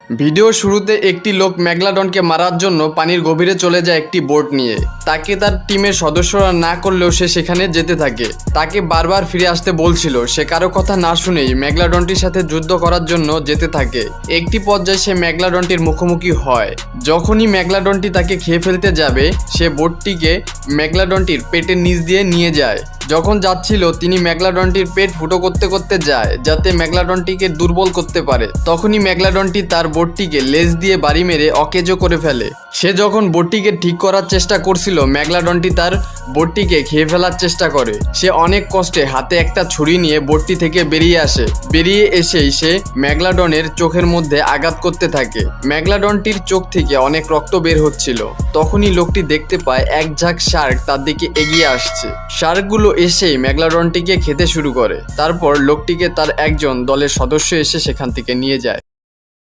Video শুরুতে একটি লোক মেগালোডনকে মারার জন্য পানির গভীরে চলে যায় একটি বোট নিয়ে। তাকে তার টিমের সদস্যরা না করলেও সে সেখানে যেতে থাকে। তাকে বারবার ফিরে আসতে বলছিল, সে কারো কথা না শুনেই মেগালোডনটির সাথে যুদ্ধ করার জন্য যেতে থাকে। একটি পর্যায়ে সে মেগালোডনটির মুখোমুখি হয়। যখনই মেগালোডনটি তাকে খেয়ে ফেলতে যাবে, সে বোটটিকে মেগালোডনটির পেটের নিচ দিয়ে নিয়ে যায়। যখন যাচ্ছিল তিনি মেগালোডনটির পেট ফুটো করতে করতে যায় যাতে মেগালোডনটিকে দুর্বল করতে পারে। তখনই মেগালোডনটি তার বোটটিকে লেজ দিয়ে বাড়ি মেরে অকেজো করে ফেলে। সে যখন বোটটিকে ঠিক করার চেষ্টা করছিল, মেগালোডনটি তার বোটটিকে খেয়ে ফেলার চেষ্টা করে। সে অনেক কষ্টে হাতে একটা ছুরি নিয়ে বোটটি থেকে বেরিয়ে আসে। বেরিয়ে এসেই সে মেগালোডনের চোখের মধ্যে আঘাত করতে থাকে। মেগালোডনটির চোখ থেকে অনেক রক্ত বের হচ্ছিল। তখনই লোকটি দেখতে পায় এক ঝাঁক শার্ক তার দিকে এগিয়ে আসছে। শার্কগুলো এসেই মেগালোডনটিকে খেতে শুরু করে। তারপর লোকটিকে তার একজন দলের সদস্য এসে সেখান থেকে নিয়ে যায়।